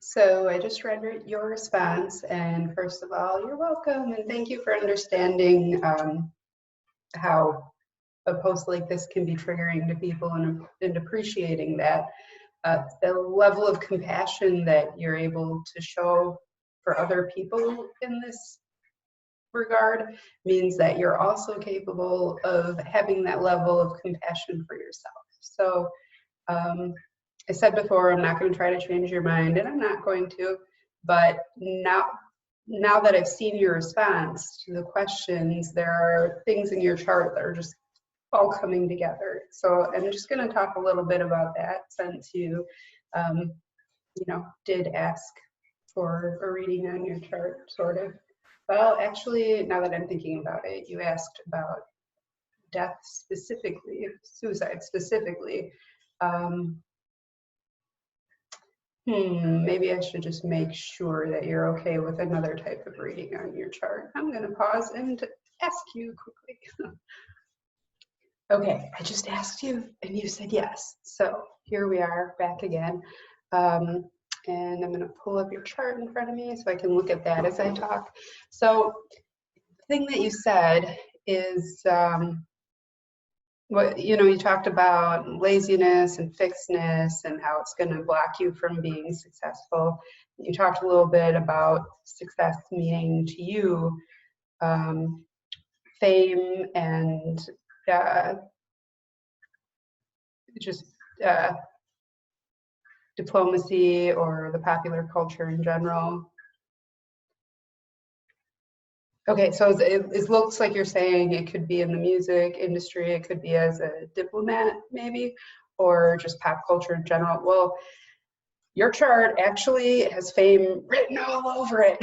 So I just read your response, and first of all, you're welcome, and thank you for understanding how a post like this can be triggering to people and appreciating that. The level of compassion that you're able to show for other people in this regard means that you're also capable of having that level of compassion for yourself. So I said before, I'm not going to try to change your mind, and I'm not going to, but now that I've seen your response to the questions, there are things in your chart that are just all coming together. So I'm just going to talk a little bit about that since you did ask for a reading on your chart, sort of. Well, actually, now that I'm thinking about it, you asked about death specifically, suicide specifically. Maybe I should just make sure that you're okay with another type of reading on your chart. I'm going to pause and ask you quickly. Okay, I just asked you and you said yes. So here we are back again. And I'm going to pull up your chart in front of me so I can look at that as I talk. So the thing that you said is, you talked about laziness and fixedness and how it's going to block you from being successful. You talked a little bit about success meaning to you fame and just diplomacy or the popular culture in general. Okay, so it looks like you're saying it could be in the music industry, it could be as a diplomat maybe, or just pop culture in general. Well, your chart actually has fame written all over it,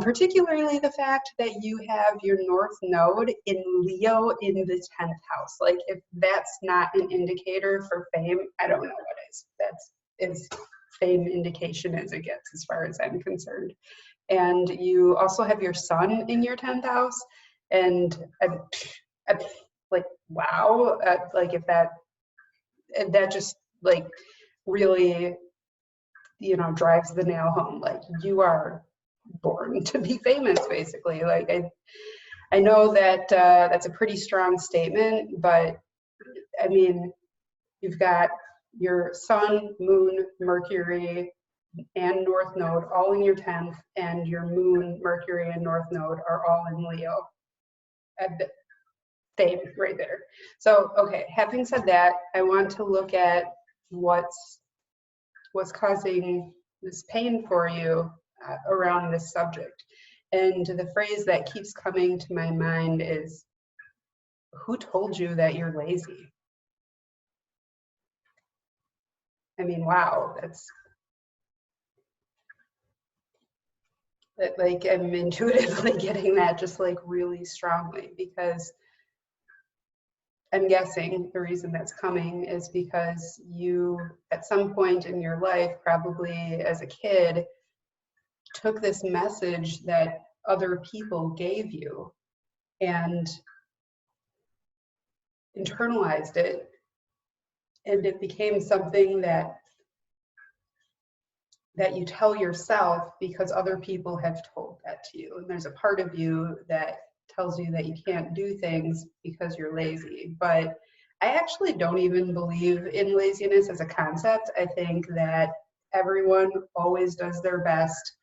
particularly the fact that you have your North Node in Leo in the 10th house. Like, if that's not an indicator for fame, I don't know what is. That's as fame indication as it gets as far as I'm concerned. And you also have your sun in your 10th house, and like, wow, like if that just like really drives the nail home. Like, you are born to be famous, basically. Like, I know that that's a pretty strong statement, but I mean, you've got your sun, moon, Mercury, and North Node all in your 10th, and your moon, Mercury, and North Node are all in Leo. Fame right there. So, okay, having said that, I want to look at what's causing this pain for you around this subject. And the phrase that keeps coming to my mind is, who told you that you're lazy? I mean, wow, that's like, I'm intuitively getting that just like really strongly, because I'm guessing the reason that's coming is because you, at some point in your life, probably as a kid, took this message that other people gave you and internalized it, and it became something that you tell yourself because other people have told that to you. And there's a part of you that tells you that you can't do things because you're lazy. But I actually don't even believe in laziness as a concept. I think that everyone always does their best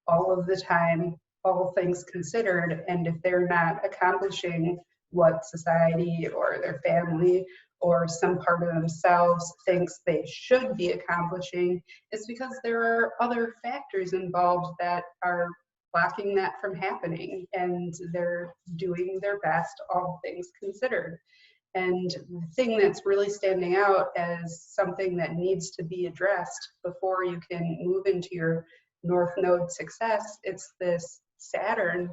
all of the time, all things considered. And if they're not accomplishing what society or their family or some part of themselves thinks they should be accomplishing, it's because there are other factors involved that are blocking that from happening, and they're doing their best, all things considered. And the thing that's really standing out as something that needs to be addressed before you can move into your North Node success, it's this Saturn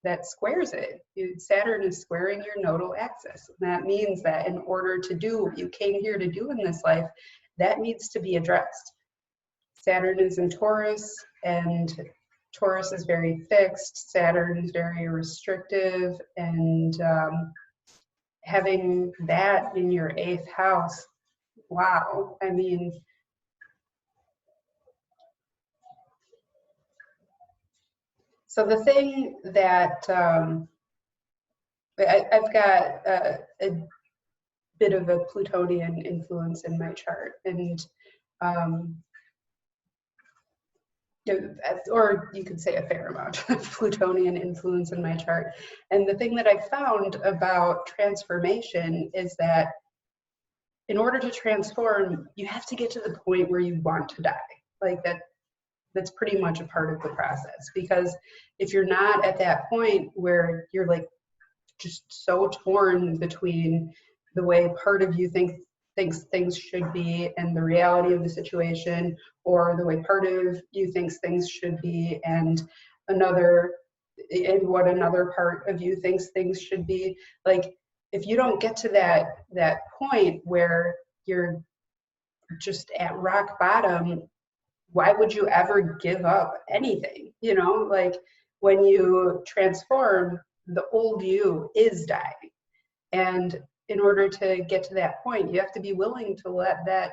that squares it. Saturn is squaring your nodal axis. And that means that in order to do what you came here to do in this life, that needs to be addressed. Saturn is in Taurus, and Taurus is very fixed. Saturn is very restrictive, and having that in your 8th house, wow. I mean, So the thing that I've got a bit of a Plutonian influence in my chart, and or you could say a fair amount of Plutonian influence in my chart. And the thing that I found about transformation is that in order to transform, you have to get to the point where you want to die. Like that's pretty much a part of the process, because if you're not at that point where you're like just so torn between the way part of you thinks things should be and the reality of the situation, or the way part of you thinks things should be and what another part of you thinks things should be, like if you don't get to that point where you're just at rock bottom, why would you ever give up anything? You know, like when you transform, the old you is dying. And in order to get to that point, you have to be willing to let that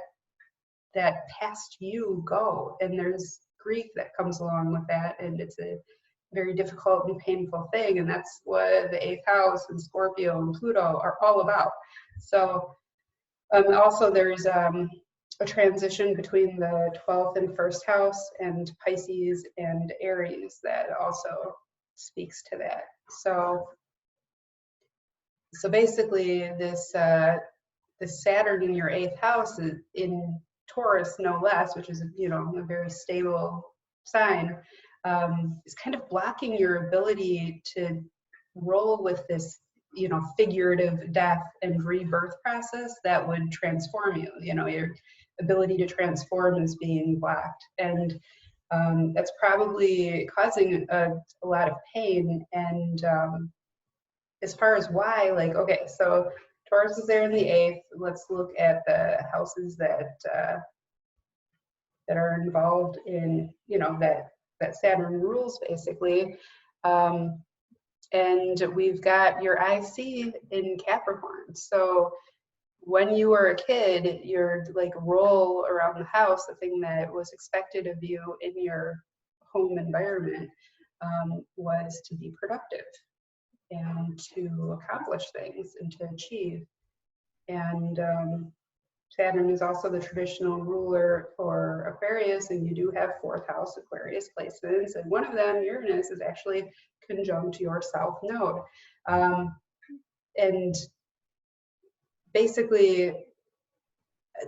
past you go. And there's grief that comes along with that. And it's a very difficult and painful thing. And that's what the 8th house and Scorpio and Pluto are all about. So also there's a transition between the 12th and 1st house and Pisces and Aries that also speaks to that. So basically this Saturn in your 8th house is in Taurus, no less, which is, you know, a very stable sign, is kind of blocking your ability to roll with this, you know, figurative death and rebirth process that would transform you. You know, your ability to transform is being blocked, and that's probably causing a lot of pain. And as far as why, like, okay, so Taurus is there in the 8th. Let's look at the houses that are involved in, you know, that Saturn rules basically. And we've got your IC in Capricorn. So when you were a kid, your like role around the house, the thing that was expected of you in your home environment, was to be productive and to accomplish things and to achieve. And Saturn is also the traditional ruler for Aquarius, and you do have 4th house Aquarius placements, and one of them, Uranus, is actually conjunct your South Node. And basically,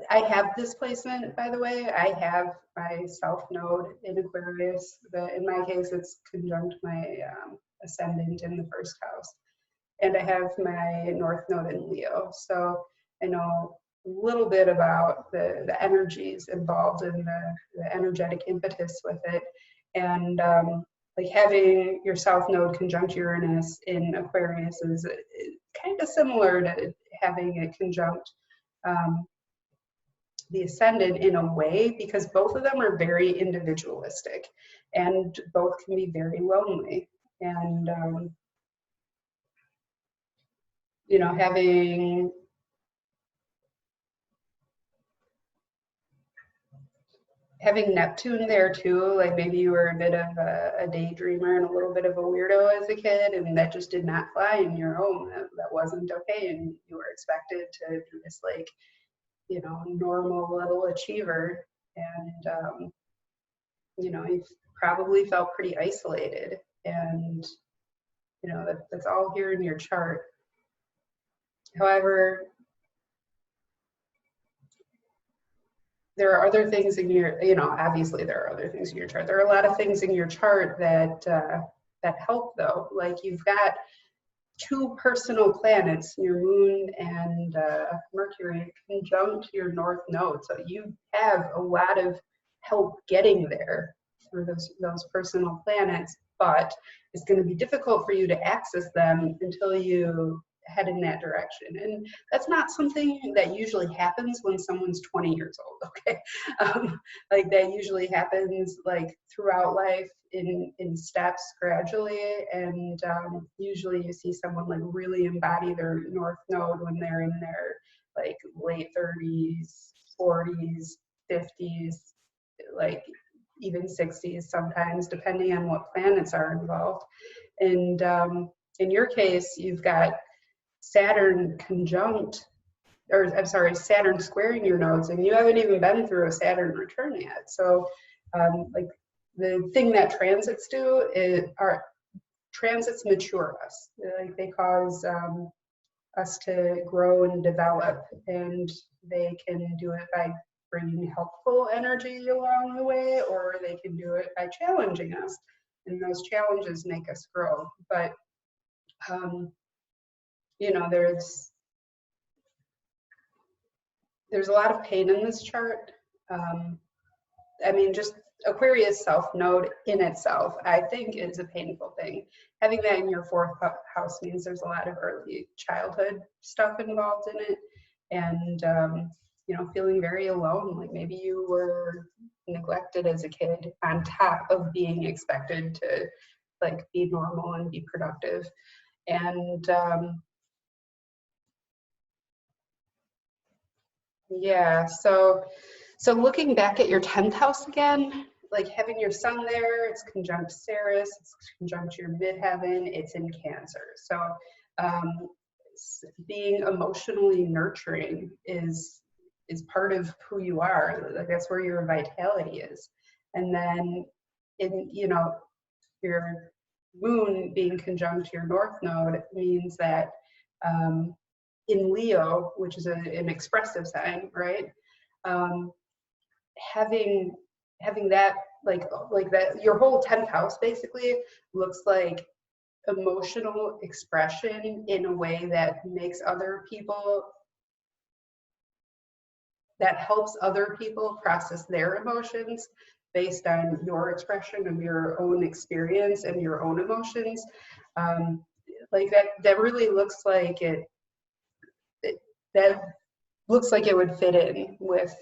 I have this placement, by the way. I have my South Node in Aquarius. In my case, it's conjunct my ascendant in the 1st house. And I have my North Node in Leo. So I know a little bit about the energies involved in the energetic impetus with it. And like having your South Node conjunct Uranus in Aquarius is kind of similar to having it conjunct the ascendant in a way, because both of them are very individualistic and both can be very lonely. And you know, having Neptune there too, like maybe you were a bit of a daydreamer and a little bit of a weirdo as a kid, and that just did not fly in your home. That wasn't okay, and you were expected to be this, like, you know, normal little achiever. And you know, you've probably felt pretty isolated, and you know, that's all here in your chart. However, there are other things in your, you know, obviously there are other things in your chart. There are a lot of things in your chart that that help though. Like you've got 2 personal planets, your moon and Mercury, conjunct your North Node. So you have a lot of help getting there through those personal planets, but it's going to be difficult for you to access them until you head in that direction. And that's not something that usually happens when someone's 20 years old, okay? Like that usually happens like throughout life in steps gradually. And usually you see someone like really embody their North Node when they're in their like late 30s, 40s, 50s, like even 60s sometimes, depending on what planets are involved. And in your case, you've got Saturn conjunct, or I'm sorry, Saturn squaring your nodes, and you haven't even been through a Saturn return yet. So like the thing that transits do are transits mature us. Like they cause us to grow and develop, and they can do it by bringing helpful energy along the way, or they can do it by challenging us, and those challenges make us grow. But you know, there's a lot of pain in this chart. I mean, just Aquarius South Node in itself, I think, is a painful thing. Having that in your 4th house means there's a lot of early childhood stuff involved in it, and you know, feeling very alone. Like maybe you were neglected as a kid, on top of being expected to like be normal and be productive. And yeah, so looking back at your 10th house again, like having your sun there, it's conjunct Ceres, it's conjunct your midheaven, it's in Cancer. So being emotionally nurturing is part of who you are. Like that's where your vitality is. And then in, you know, your moon being conjunct your north node means that in Leo, which is an expressive sign, right? Having that like that, your whole 10th house basically looks like emotional expression in a way that makes other people, that helps other people process their emotions based on your expression of your own experience and your own emotions. Like that really looks like that looks like it would fit in with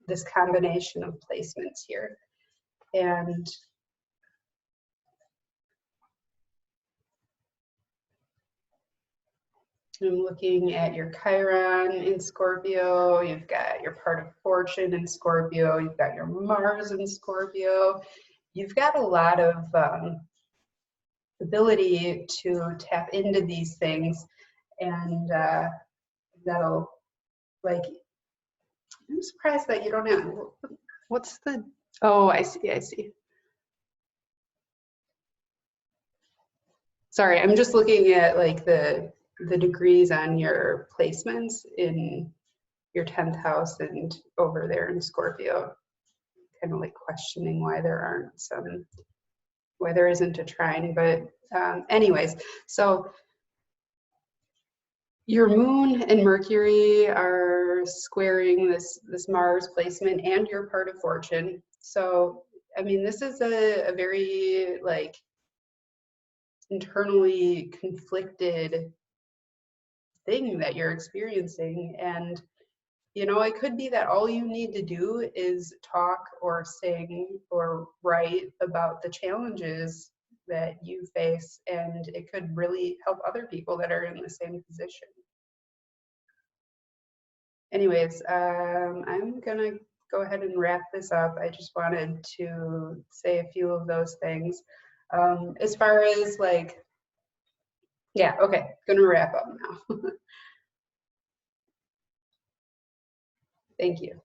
this combination of placements here. And I'm looking at your Chiron in Scorpio, you've got your part of fortune in Scorpio, you've got your Mars in Scorpio. You've got a lot of ability to tap into these things, and that'll, like, I'm surprised that you don't have, what's the, oh, I see. Sorry, I'm just looking at like the degrees on your placements in your 10th house and over there in Scorpio. Kind of like questioning why there aren't some, why there isn't a trine, but anyways, so your moon and Mercury are squaring this Mars placement and your part of fortune. So, I mean, this is a very like internally conflicted thing that you're experiencing. And you know, it could be that all you need to do is talk or sing or write about the challenges that you face, and it could really help other people that are in the same position. Anyways, I'm gonna go ahead and wrap this up. I just wanted to say a few of those things. As far as like, yeah, okay, gonna wrap up now. Thank you.